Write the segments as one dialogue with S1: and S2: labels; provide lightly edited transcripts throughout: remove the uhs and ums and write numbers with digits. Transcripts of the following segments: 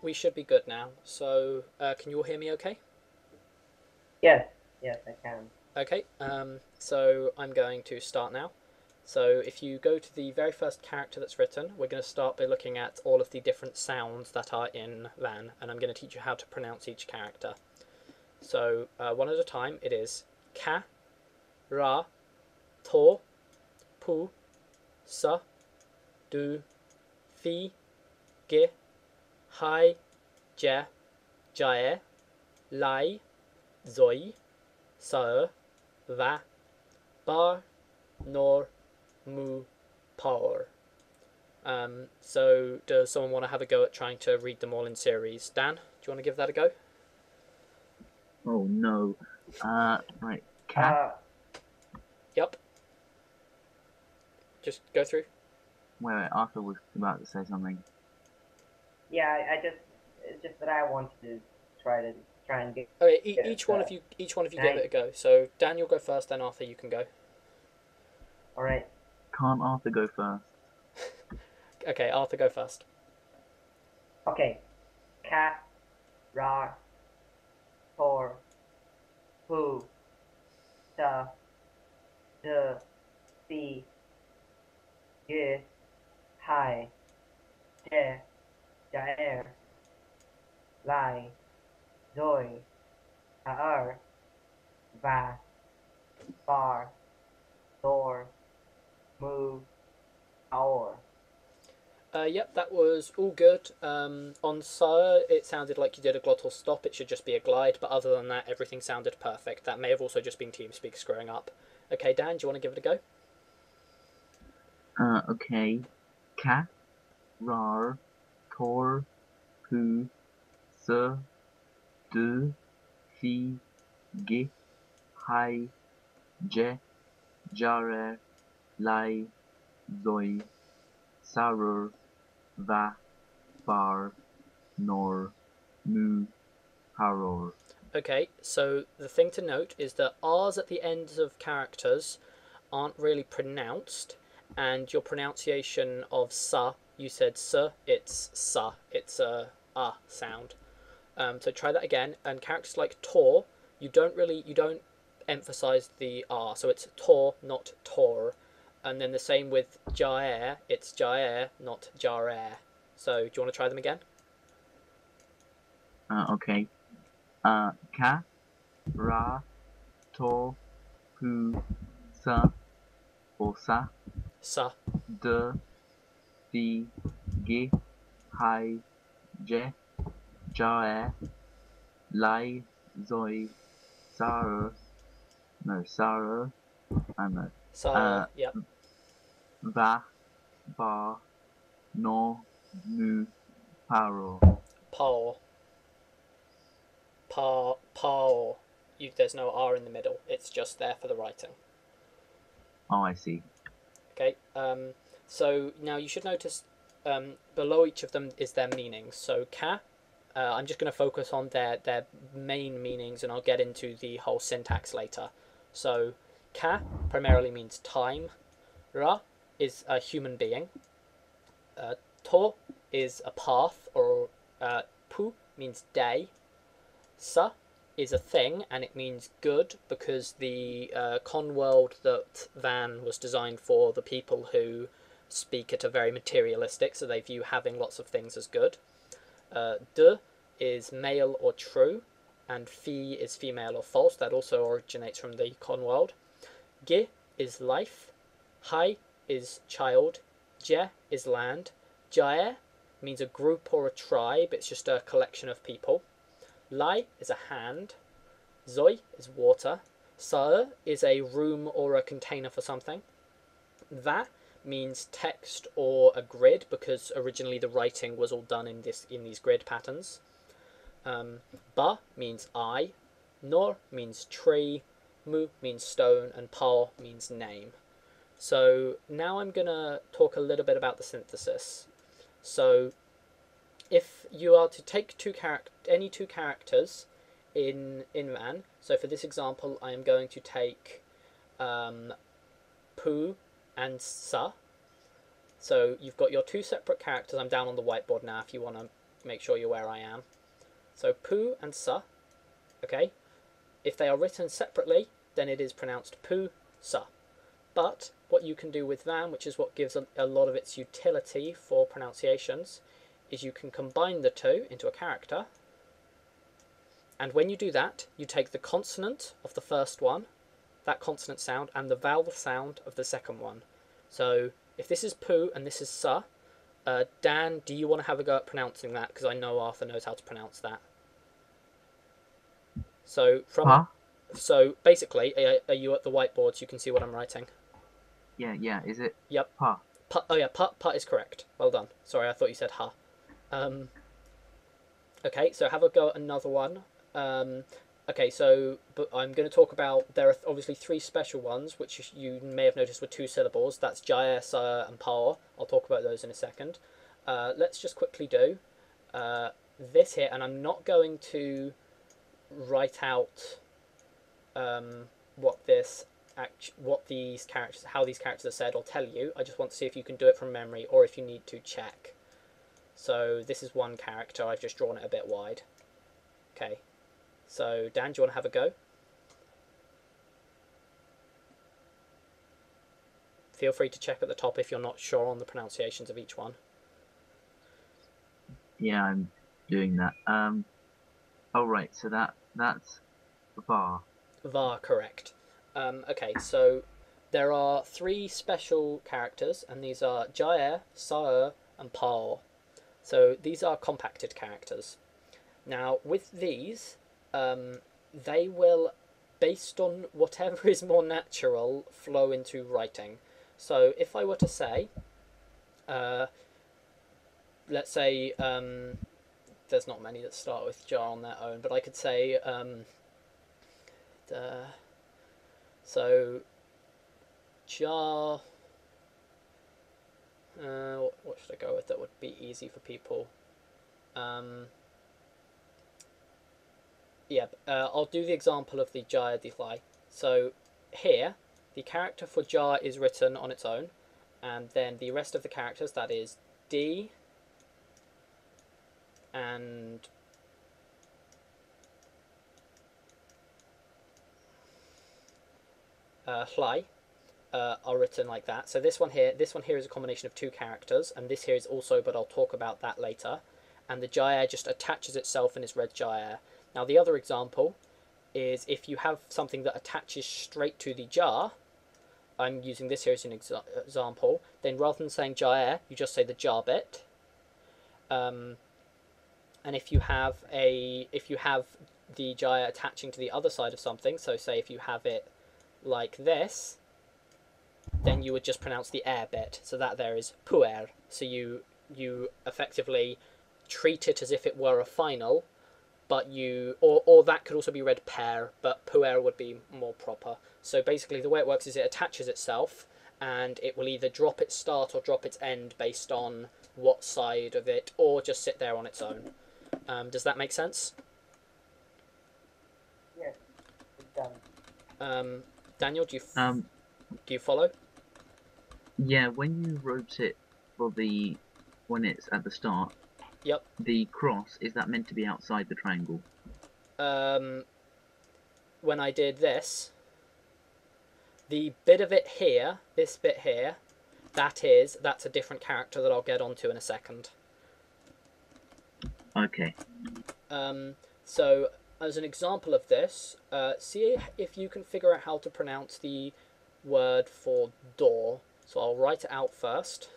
S1: we should be good now. So, can you all hear me okay?
S2: Yes, yes, I can.
S1: Okay, so I'm going to start now. So if you go to the very first character that's written, we're going to start by looking at all of the different sounds that are in Vahn, and I'm going to teach you how to pronounce each character. So one at a time, it is ka, ra, to, pu, sa, du, fi, ghih, hai, je, jarehr, laiy, zoiy, saruhr, va, bar, nor, mu, paroor. So does someone want to have a go at trying to read them all in series? Dan, do you want to give that a go?
S3: Oh no. Right. Cat.
S1: Yep. Just go through.
S3: Wait, Arthur was about to say something.
S2: Yeah, it's just that I wanted to try and get.
S1: Okay, each one of you give it a go. So Dan, you'll go first. Then Arthur, you can go.
S2: All right.
S3: Can't Arthur go first?
S1: Okay, Arthur, go first.
S2: Okay. Cat, ra, tor, pu, sa, de, fi, ghih, hai, je, jarehr, laiy, zoiy, va, bar, nor, mu, paroor.
S1: Yep, that was all good. On saruhr, it sounded like you did a glottal stop. It should just be a glide, but other than that, everything sounded perfect. That may have also just been TeamSpeak screwing up. Okay, Dan, do you want to give it a go?
S3: Okay. Cat, rar, tor, pu, sa, de, fi, ghih, hai, je, jarehr, laiy, zoiy, saruhr, va, bar, nor, mu, paroor.
S1: Okay, so the thing to note is that R's at the ends of characters aren't really pronounced, and your pronunciation of sa, you said sa, it's sa, it's a sound. So try that again, and characters like tor, you don't emphasize the r, so it's tor, not tor. And then the same with jarehr, it's jarehr, not jarehr. So do you want to try them again?
S3: Okay. Ka, ra, to, pu, sa, or sa,
S1: Sa.
S3: de, fi, ghih, hai, je, jarehr, laiy, zoiy, saruhr, saruhr, I know.
S1: Sa, yep.
S3: Va, bar, no, mu, paroor.
S1: Paw. Paw. There's no R in the middle. It's just there for the writing.
S3: Oh, I see.
S1: Okay. So now you should notice below each of them is their meanings. So ka, I'm just going to focus on their main meanings, and I'll get into the whole syntax later. So ka primarily means time. Ra is a human being. To is a path, or pu means day. Sa is a thing, and it means good, because the con world that Vahn was designed for the people who speak it are very materialistic, so they view having lots of things as good. De is male or true, and fi is female or false. That also originates from the con world. Ghih is life. Hai is child. Je is land. Jarehr means a group or a tribe. It's just a collection of people. Laiy is a hand. Zoiy is water. Saruhr is a room or a container for something. Va means text or a grid, because originally the writing was all done in these grid patterns. Ba means eye. Nor means tree. Mu means stone, and par means name. So now I'm gonna talk a little bit about the synthesis. So if you are to take any two characters in Vahn, so for this example I am going to take pu and sa. So you've got your two separate characters. I'm down on the whiteboard now if you want to make sure you're where I am. So pu and sa, okay? If they are written separately, then it is pronounced pu, sa. But what you can do with Vahn, which is what gives a lot of its utility for pronunciations, is you can combine the two into a character. And when you do that, you take the consonant of the first one, that consonant sound, and the vowel sound of the second one. So if this is pu and this is sa, Dan, do you want to have a go at pronouncing that? Because I know Arthur knows how to pronounce that. So so basically, are you at the whiteboard so you can see what I'm writing?
S3: Yeah. Is it?
S1: Yep.
S3: Pa.
S1: Oh yeah, pa is correct. Well done. Sorry, I thought you said ha. Okay, so have a go at another one. Okay, so but I'm going to talk about, there are obviously three special ones, which you may have noticed were 2 syllables. That's jarehr, saruhr, and paroor. I'll talk about those in a second. Let's just quickly do this here, and I'm not going to write out how these characters are said or tell you. I just want to see if you can do it from memory or if you need to check. So this is one character. I've just drawn it a bit wide. Okay. So Dan, do you want to have a go? Feel free to check at the top if you're not sure on the pronunciations of each one.
S3: Yeah, I'm doing that. Oh right, so that's var.
S1: Var, correct. Okay, so there are 3 special characters, and these are jarehr, saruhr, and paroor. So these are compacted characters. Now with these, they will, based on whatever is more natural, flow into writing. So if I were to say, let's say, there's not many that start with jar on their own, but I could say, so jar, what should I go with that would be easy for people? I'll do the example of the jarehr, deehlaiy. So here, the character for jar is written on its own, and then the rest of the characters, that is d and laiy, are written like that. So this one here is a combination of 2 characters, and this here is also, but I'll talk about that later. And the jarehr just attaches itself and is read jarehr. Now the other example is if you have something that attaches straight to the jar, I'm using this here as an example, then rather than saying jarehr, you just say the jar bit. And if you have the jarehr attaching to the other side of something, so say if you have it like this, then you would just pronounce the air bit. So that there is puer. So you effectively treat it as if it were a final, but or that could also be read pair, but puer would be more proper. So basically the way it works is it attaches itself, and it will either drop its start or drop its end based on what side of it, or just sit there on its own. Does that make sense?
S2: Yes, it does.
S1: Daniel, do you follow?
S3: Yeah, when you wrote it when it's at the start.
S1: Yep.
S3: The cross, is that meant to be outside the triangle?
S1: When I did this, the bit of it here, this bit here, that's a different character that I'll get onto in a second.
S3: Okay.
S1: So as an example of this, see if you can figure out how to pronounce the word for door. So I'll write it out first.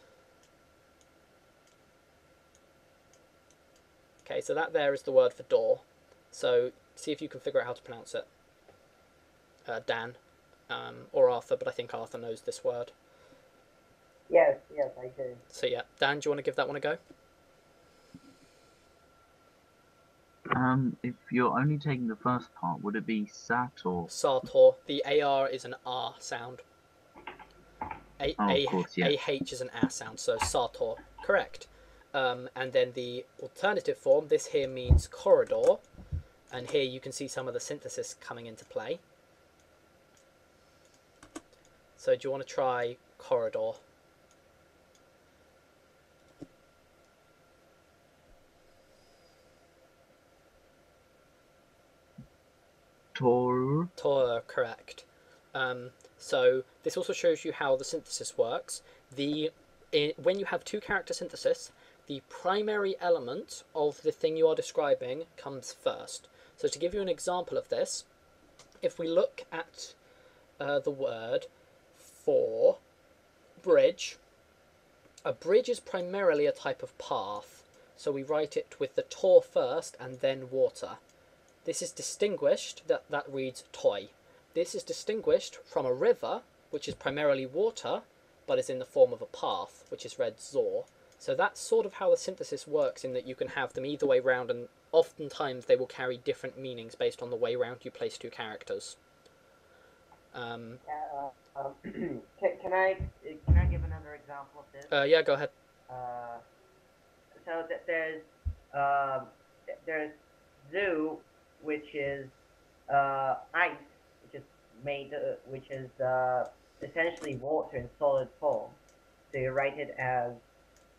S1: Okay, so that there is the word for door. So see if you can figure out how to pronounce it. Dan, or Arthur, but I think Arthur knows this word.
S2: Yes, I do.
S1: So yeah, Dan, do you want to give that one a go?
S3: If you're only taking the first part, would it be sartor?
S1: Sartor. The AR is an R sound.
S3: Of course, yeah.
S1: AH is an A sound, so sartor. Correct. And then the alternative form, this here means corridor, and here you can see some of the synthesis coming into play. So do you want to try corridor?
S3: toruhr.
S1: Toruhr, correct. So this also shows you how the synthesis works. When you have two-character synthesis, the primary element of the thing you are describing comes first. So to give you an example of this, if we look at the word for bridge, a bridge is primarily a type of path. So we write it with the tor first and then water. This is distinguished, that reads toiy. This is distinguished from a river, which is primarily water, but is in the form of a path, which is read zor. So that's sort of how the synthesis works, in that you can have them either way round, and oftentimes they will carry different meanings based on the way round you place two characters.
S2: Can I give another example of this?
S1: Yeah, go ahead.
S2: So there's zoo, which is ice, which is essentially water in solid form. So you write it as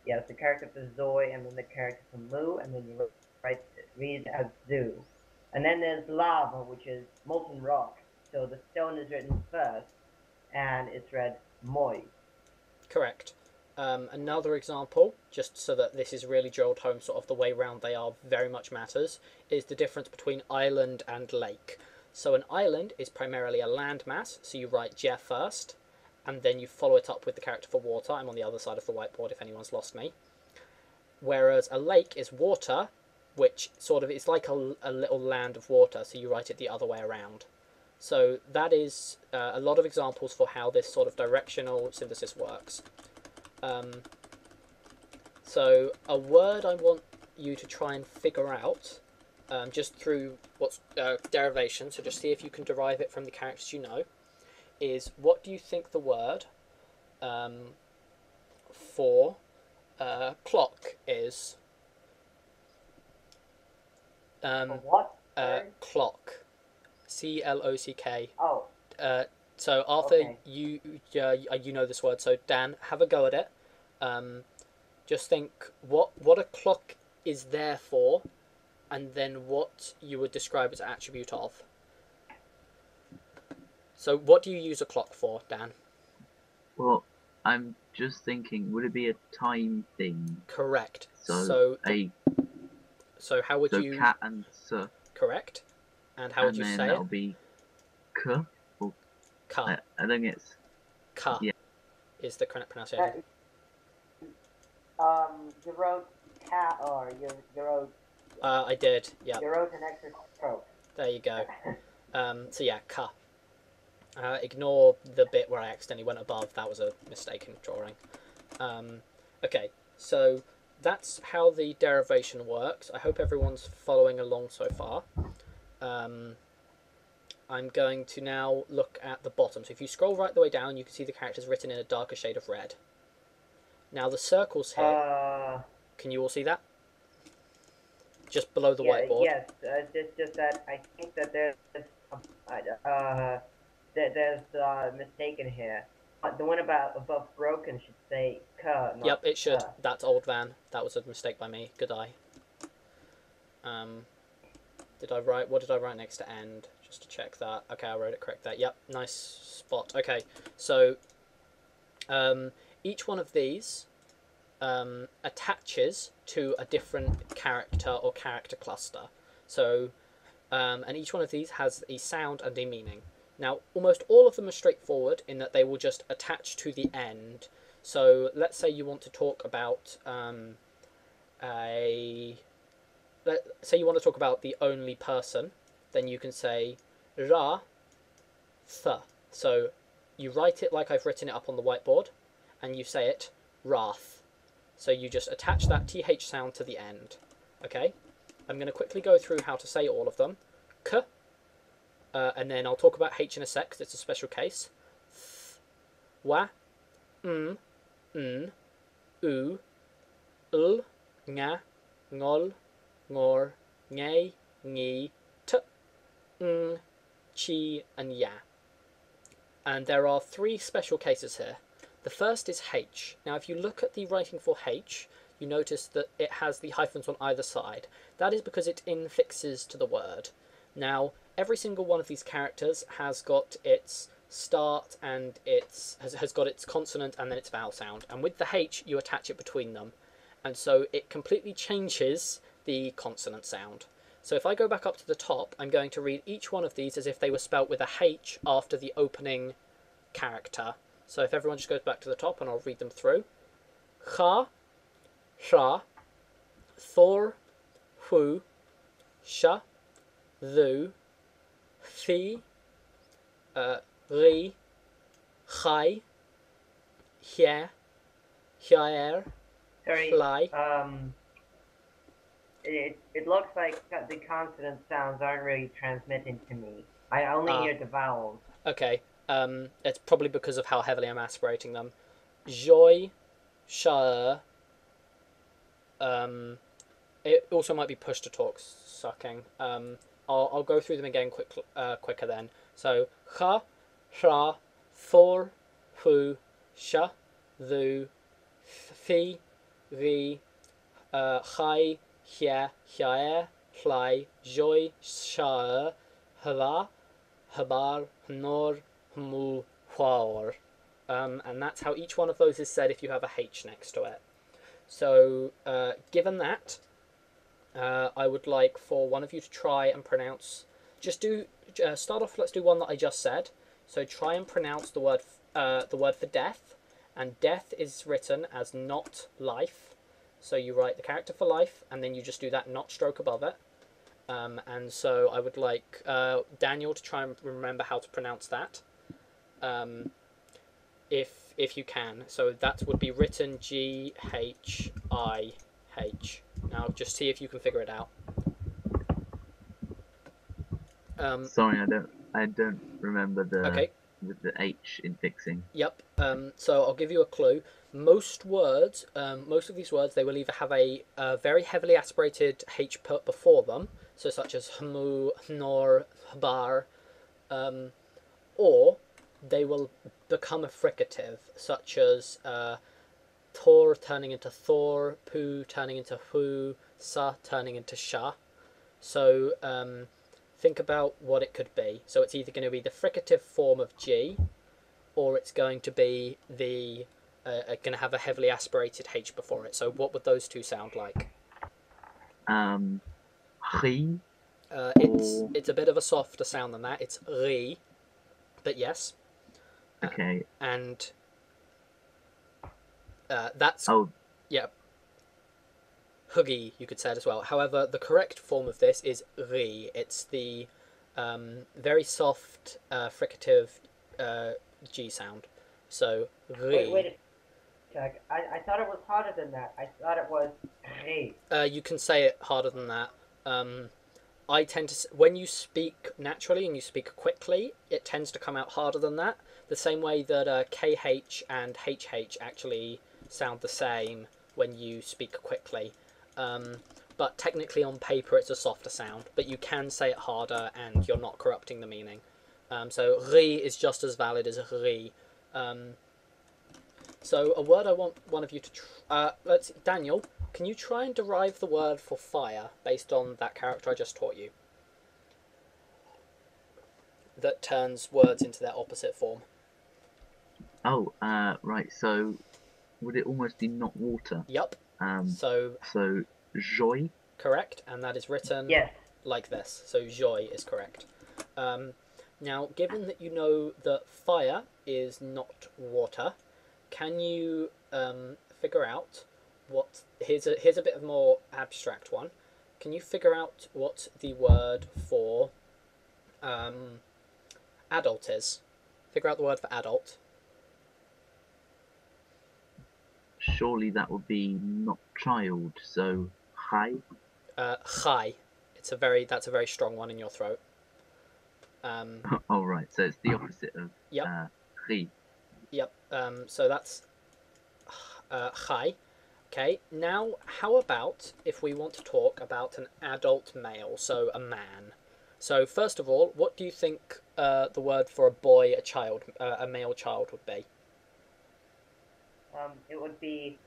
S2: the character for zoiy, and then the character for moiy, and then you read it as zoo. And then there's lava, which is molten rock. So the stone is written first, and it's read moiy.
S1: Correct. Another example, just so that this is really drilled home, sort of the way round they are very much matters, is the difference between island and lake. So an island is primarily a landmass, so you write jarehr first, and then you follow it up with the character for water. I'm on the other side of the whiteboard if anyone's lost me. Whereas a lake is water, which sort of is like a little land of water, so you write it the other way around. So that is a lot of examples for how this sort of directional synthesis works. So a word I want you to try and figure out, just through what's derivation, so just see if you can derive it from the characters you know, is what do you think the word for clock is?
S2: What?
S1: Clock. C-L-O-C-K.
S2: Oh.
S1: So Arthur,
S2: Okay.
S1: you know this word. So Dan, have a go at it. Just think what a clock is there for, and then what you would describe as an attribute of. So what do you use a clock for, Dan?
S3: Well, I'm just thinking, would it be a time thing?
S1: Correct.
S3: So
S1: how would you?
S3: So cat and s.
S1: Correct. And how would you say it?
S3: And then that'll be k. Or,
S1: Ka.
S3: I think it's
S1: Ka.
S3: Yeah.
S1: Is the correct pronunciation.
S2: You wrote cat, or you wrote.
S1: I did. Yeah.
S2: You wrote an extra stroke.
S1: There you go. So yeah, ka. Ignore the bit where I accidentally went above. That was a mistake in drawing. Okay, so that's how the derivation works. I hope everyone's following along so far. I'm going to now look at the bottom. So if you scroll right the way down, you can see the characters written in a darker shade of red. Now the circles here, can you all see that? Just below the whiteboard.
S2: Yes, just that I think that there's a mistake in here. The one above broken should say ka.
S1: Yep, it should. That's old Van. That was a mistake by me. Good eye. What did I write next to end? Just to check that. Okay, I wrote it correct there. Yep, nice spot. Okay, so each one of these attaches to a different character or character cluster. So, and each one of these has a sound and a meaning. Now, almost all of them are straightforward in that they will just attach to the end. So, let's say you want to talk about let's say you want to talk about the only person, then you can say ra, th. So, you write it like I've written it up on the whiteboard, and you say it wrath. So you just attach that th sound to the end. Okay? I'm going to quickly go through how to say all of them. K. And then I'll talk about H in a sec, because it's a special case. Th, wa, n, u, l, nga, ngol, ngor, ngay, ngi, t, ng, chi, and ya. And there are three special cases here. The first is H. Now, if you look at the writing for H, you notice that it has the hyphens on either side. That is because it infixes to the word. Now, every single one of these characters has got its start and has got its consonant and then its vowel sound. And with the H, you attach it between them. And so it completely changes the consonant sound. So if I go back up to the top, I'm going to read each one of these as if they were spelt with a H after the opening character. So if everyone just goes back to the top, and I'll read them through. Cha, sha, thor, hu, sha, thu, thi, ri, chai, hye, jarehr,
S2: Sorry,
S1: laiy.
S2: it looks like the consonant sounds aren't really transmitting to me. I only hear the vowels.
S1: Okay, it's probably because of how heavily I'm aspirating them. Joiy, sha. It also might be push to talk sucking. I'll go through them again quicker then. So cha, sha, thor, hu, sha, thu, thi, ri, chai, hye, jarehr, laiy, joiy, sha, hva, habar, nor, mu, hwaor. And that's how each one of those is said if you have a H next to it. So, given that, I would like for one of you to try and pronounce. Start off. Let's do one that I just said. So try and pronounce the word for death, and death is written as not life. So you write the character for life, and then you just do that not stroke above it. And so I would like Daniel to try and remember how to pronounce that, if you can. So that would be written GHIH. Now just see if you can figure it out.
S3: Sorry, I don't remember the
S1: Okay.
S3: with the H in fixing.
S1: Yep. So I'll give you a clue. Most of these words, they will either have a very heavily aspirated H put before them, so such as hmu, hnor, hbar, or they will become a fricative, such as tor turning into thor, pu turning into hu, sa turning into sha. So think about what it could be. So it's either going to be the fricative form of G, or it's going to be the going to have a heavily aspirated H before it. So what would those two sound like?
S3: Ghih.
S1: It's a bit of a softer sound than that. It's ri, but yes.
S3: Okay.
S1: And that's yeah. Huggy, you could say it as well. However, the correct form of this is ri. It's the very soft fricative G sound. So ri.
S2: Wait, Chuck. I thought it was harder than that. I thought it was ghih.
S1: You can say it harder than that. I tend to, when you speak naturally and you speak quickly, it tends to come out harder than that. The same way that KH and HH actually sound the same when you speak quickly. But technically on paper it's a softer sound, but you can say it harder and you're not corrupting the meaning. So ri is just as valid as ri. So a word I want one of you to Daniel, can you try and derive the word for fire based on that character I just taught you? That turns words into their opposite form.
S3: Oh, right. So would it almost be not water?
S1: Yep. So
S3: joiy.
S1: Correct, and that is written like this. So joiy is correct. Now, given that you know that fire is not water, can you figure out what? Here's a bit of a more abstract one. Can you figure out what the word for adult is? Figure out the word for adult.
S3: Surely that would be not child. So ghih.
S1: Chai. That's a very strong one in your throat.
S3: Oh right, so it's the opposite of ghih.
S1: Yep. So that's chai. Okay. Now, how about if we want to talk about an adult male, so a man? So first of all, what do you think the word for a boy, a male child would be?
S2: It would be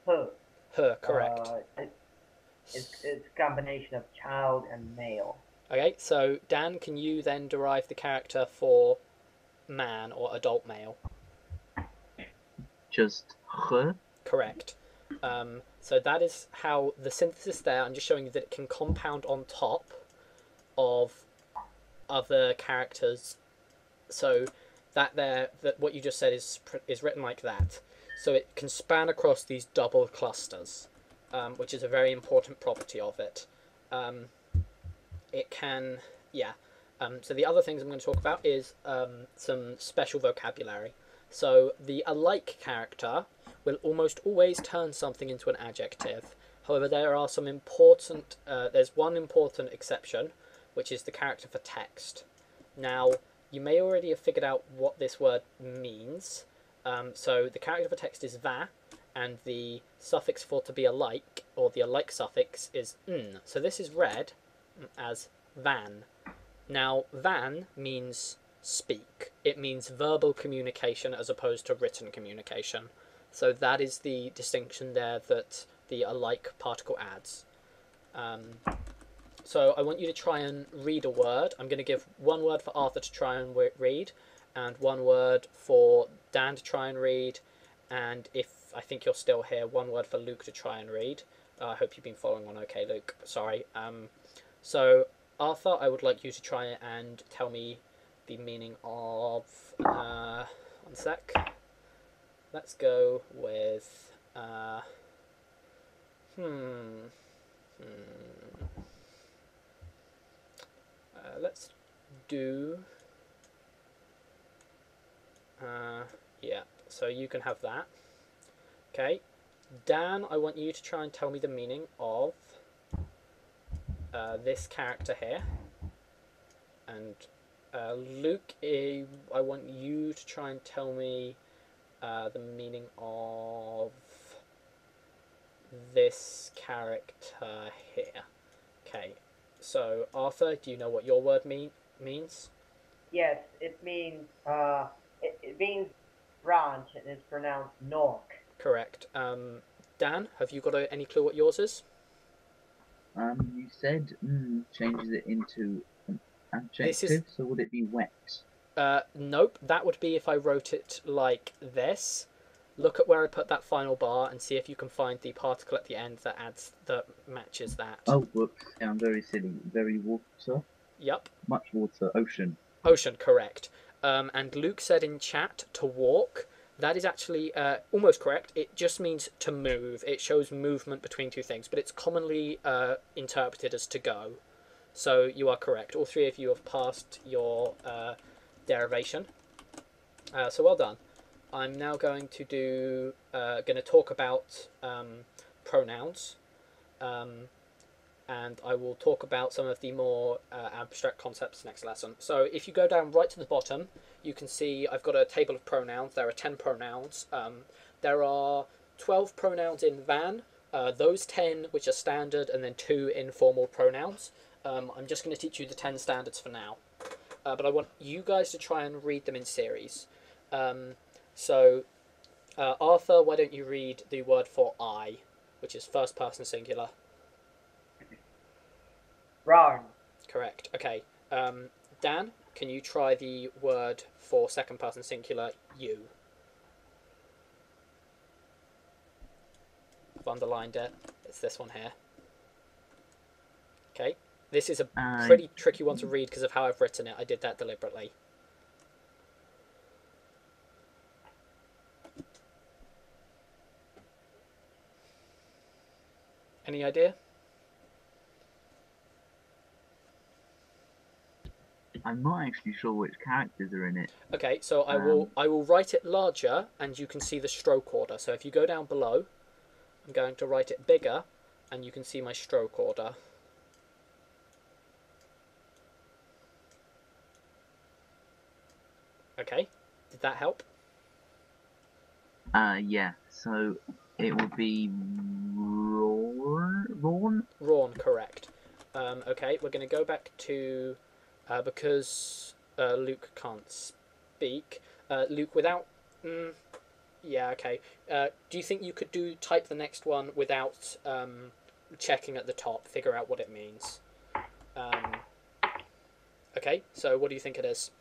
S2: her.
S1: Her, correct.
S2: It's a combination of child and male.
S1: Okay, so Dan, can you then derive the character for man or adult male?
S3: Just ghih.
S1: Correct. So that is how the synthesis there, I'm just showing you that it can compound on top of other characters. So that there, that what you just said is written like that. So it can span across these double clusters, which is a very important property of it. It can, yeah. So the other things I'm going to talk about is some special vocabulary. So the alike character will almost always turn something into an adjective. However, there are some important, there's one important exception, which is the character for text. Now, you may already have figured out what this word means. So the character for text is va, and the suffix for to be alike, or the alike suffix, is n. So this is read as van. Now, van means speak. It means verbal communication as opposed to written communication. So that is the distinction there that the alike particle adds. So I want you to try and read a word. I'm going to give one word for Arthur to try and read, and one word for Dan to try and read, and if I think you're still here, one word for Luke to try and read. I hope you've been following on okay, Luke. Sorry. So Arthur, I would like you to try and tell me the meaning of, one sec. Let's go with, let's do, yeah, so you can have that. Okay. Dan, I want you to try and tell me the meaning of this character here. And Luke, I want you to try and tell me the meaning of this character here. Okay, so Arthur, do you know what your word means?
S2: Yes, it means it means branch and it's pronounced nork.
S1: Correct. Dan, have you got any clue what yours is?
S3: You said changes it into an adjective, so would it be wet?
S1: Nope, that would be if I wrote it like this. Look at where I put that final bar and see if you can find the particle at the end that matches that.
S3: Oh, whoops, yeah, I'm very silly. Very water?
S1: Yep.
S3: Much water, ocean.
S1: Ocean, correct. And Luke said in chat to walk. That is actually almost correct. It just means to move. It shows movement between two things, but it's commonly interpreted as to go. So you are correct. All three of you have passed your derivation. So well done. I'm now going to talk about pronouns, and I will talk about some of the more abstract concepts next lesson. So if you go down right to the bottom, you can see I've got a table of pronouns. There are 10 pronouns. There are 12 pronouns in Vahn, those 10 which are standard, and then 2 informal pronouns. I'm just going to teach you the 10 standards for now. But I want you guys to try and read them in series. So Arthur, why don't you read the word for I, which is first person singular.
S2: Rarn.
S1: Correct. Okay. Dan, can you try the word for second person singular, you? I've underlined it. It's this one here. Okay. This is a pretty tricky one to read because of how I've written it. I did that deliberately. Any idea?
S3: I'm not actually sure which characters are in it.
S1: Okay, so I will write it larger, and you can see the stroke order. So if you go down below, I'm going to write it bigger, and you can see my stroke order. Okay, did that help?
S3: Yeah. So it would be rorn.
S1: Rorn, correct. Okay, we're going to go back to because Luke can't speak. Luke, without. Yeah, okay. Do you think you could type the next one without checking at the top, figure out what it means? Okay, so what do you think it is?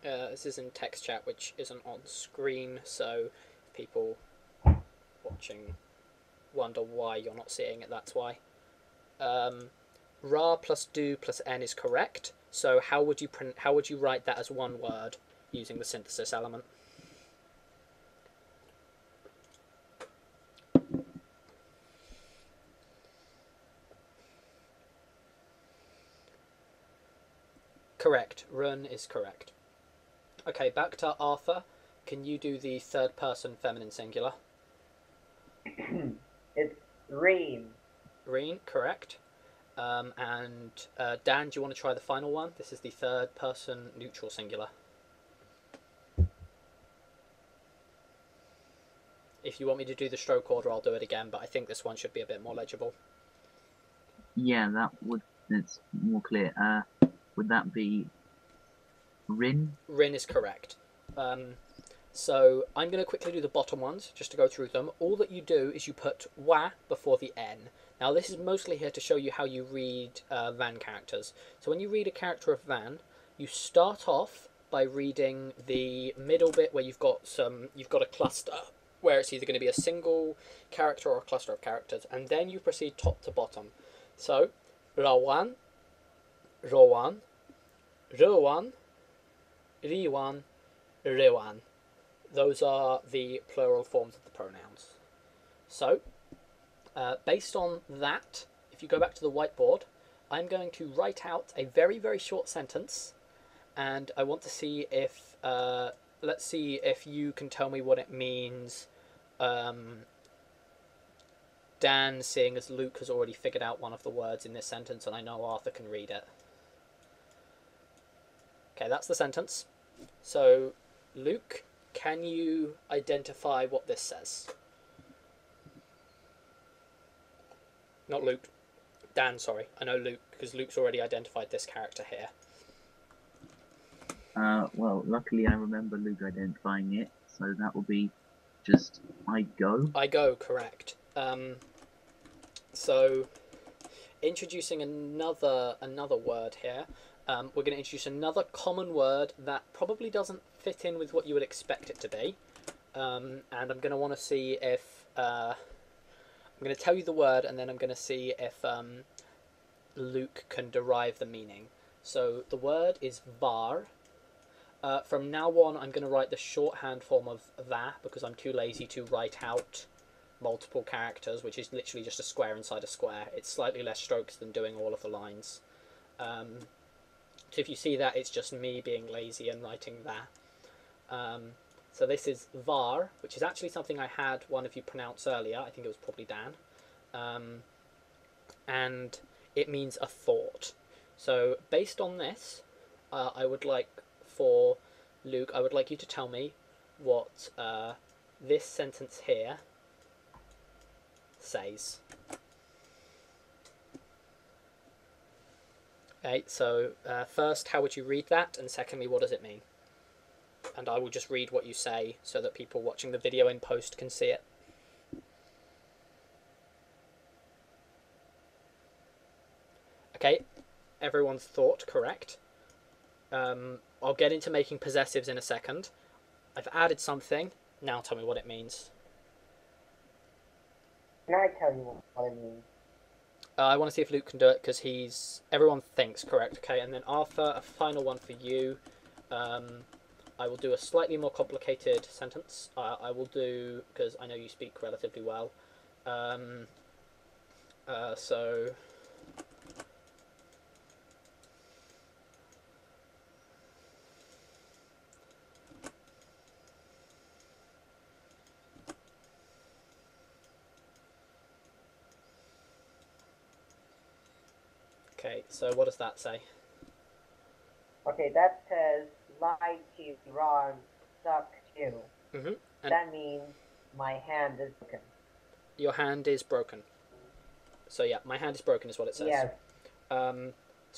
S1: This is in text chat, which isn't on screen, so people watching wonder why you're not seeing it, that's why. Ra plus do plus n is correct. So how would you write that as one word using the synthesis element? Correct. Run is correct. Okay, back to Arthur. Can you do the third person feminine singular?
S2: It's reen.
S1: Reen, correct. And Dan, do you want to try the final one? This is the third person neutral singular. If you want me to do the stroke order, I'll do it again, but I think this one should be a bit more legible.
S3: Yeah, that's more clear. Would that be rhin?
S1: Rhin is correct. So I'm going to quickly do the bottom ones, just to go through them. All that you do is you put wa before the n. Now this is mostly here to show you how you read Vahn characters. So when you read a character of Vahn, you start off by reading the middle bit where you've got a cluster, where it's either going to be a single character or a cluster of characters, and then you proceed top to bottom. So rarwan, rorwan, reuwan, rihn, reuwan. Those are the plural forms of the pronouns. So, based on that, if you go back to the whiteboard, I'm going to write out a very, very short sentence, and I want to see if, let's see if you can tell me what it means. Dan, seeing as Luke has already figured out one of the words in this sentence, and I know Arthur can read it. Okay, that's the sentence. So, Luke, can you identify what this says? Not Luke. Dan, sorry. I know Luke, because Luke's already identified this character here.
S3: Well, luckily I remember Luke identifying it, so that will be just I go.
S1: I go, correct. So, introducing another word here. We're going to introduce another common word that probably doesn't fit in with what you would expect it to be. And I'm going to want to see if... I'm going to tell you the word, and then I'm going to see if Luke can derive the meaning. So the word is var. From now on, I'm going to write the shorthand form of va, because I'm too lazy to write out multiple characters, which is literally just a square inside a square. It's slightly less strokes than doing all of the lines. So if you see that, it's just me being lazy and writing that. So this is var, which is actually something I had one of you pronounce earlier. I think it was probably Dan. And it means a thought. So based on this, I would like for Luke, I would like you to tell me what this sentence here says. Okay, so first, how would you read that? And secondly, what does it mean? And I will just read what you say so that people watching the video in post can see it. Okay, everyone's thought correct. I'll get into making possessives in a second. I've added something. Now tell me what it means.
S2: Can I tell you what it means?
S1: I want to see if Luke can do it because everyone thinks correct. Okay, and then Arthur, a final one for you. I will do a slightly more complicated sentence. I will do, because I know you speak relatively well. So okay, so what does that say?
S2: Okay, that says laiy, chiw, rarn, chiw.
S1: Mm-hmm.
S2: That means my hand is broken.
S1: Your hand is broken. So yeah, my hand is broken is what it says.
S2: Yes.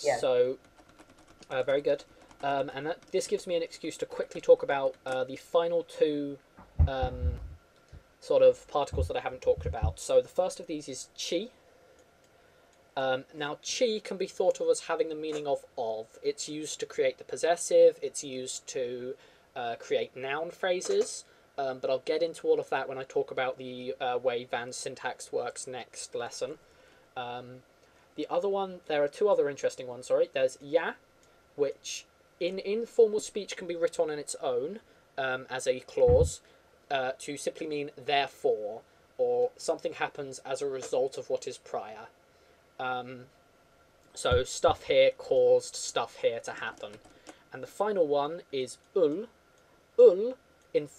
S2: Yes.
S1: So, very good. And this gives me an excuse to quickly talk about the final two sort of particles that I haven't talked about. So the first of these is chi, Now, chi can be thought of as having the meaning of. It's used to create the possessive. It's used to create noun phrases. But I'll get into all of that when I talk about the way Vahn's syntax works next lesson. The other one, there are two other interesting ones, sorry. There's ya, which in informal speech can be written on its own as a clause to simply mean therefore, or something happens as a result of what is prior. So stuff here caused stuff here to happen. And the final one is ul. Ul, in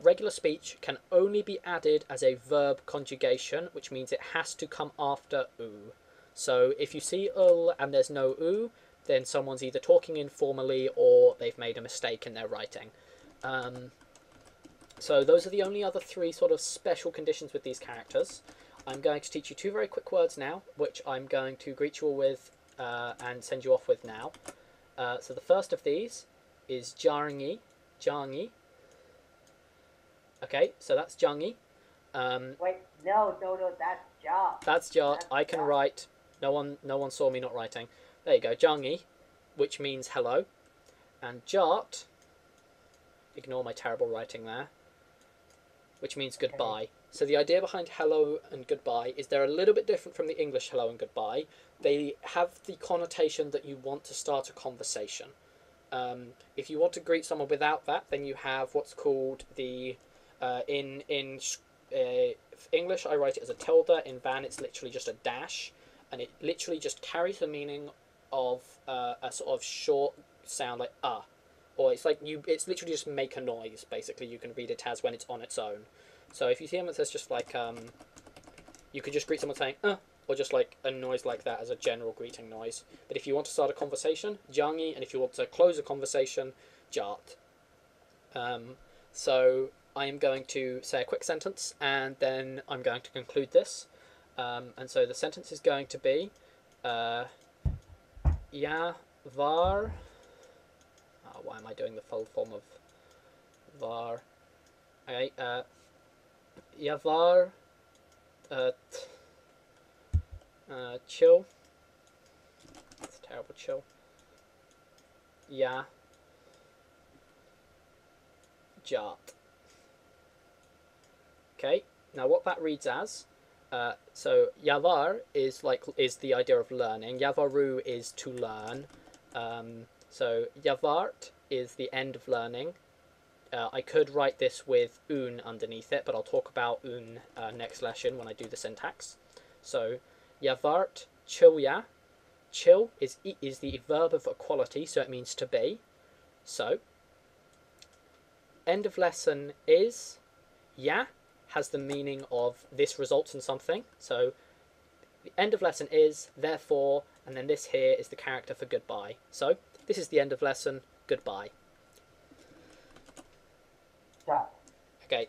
S1: regular speech, can only be added as a verb conjugation, which means it has to come after u. So if you see ul and there's no u, then someone's either talking informally or they've made a mistake in their writing. So those are the only other three sort of special conditions with these characters. I'm going to teach you two very quick words now, which I'm going to greet you all with and send you off with now. So the first of these is jarngi. Jarngi. Okay, so that's jarngi.
S2: Wait, no, that's jart.
S1: That's jart. I can write. No one saw me not writing. There you go, jarngi, which means hello, and jart. Ignore my terrible writing there. Which means goodbye. Okay. So the idea behind hello and goodbye is they're a little bit different from the English hello and goodbye. They have the connotation that you want to start a conversation. If you want to greet someone without that, then you have what's called the in English I write it as a tilde. In Vahn it's literally just a dash, and it literally just carries the meaning of a sort of short sound like or it's like it's literally just make a noise. Basically, you can read it as when it's on its own. So if you see them, it says just like you could just greet someone saying or just like a noise like that as a general greeting noise. But if you want to start a conversation, jarngi, and if you want to close a conversation, jart. So I am going to say a quick sentence, and then I'm going to conclude this. And so the sentence is going to be ja var. Why am I doing the full form of var? Okay, ja var chiw. That's a terrible chiw. Ja jart. Okay, now what that reads as, so yavar is the idea of learning. Yavaru is to learn. So yavart is the end of learning. I could write this with un underneath it, but I'll talk about un next lesson when I do the syntax. So yavart chiwya. Chiw is the verb of equality, so it means to be. So end of lesson is ya has the meaning of this results in something. So the end of lesson is therefore, and then this here is the character for goodbye. So this is the end of lesson. Goodbye.
S2: Jart.
S1: Okay.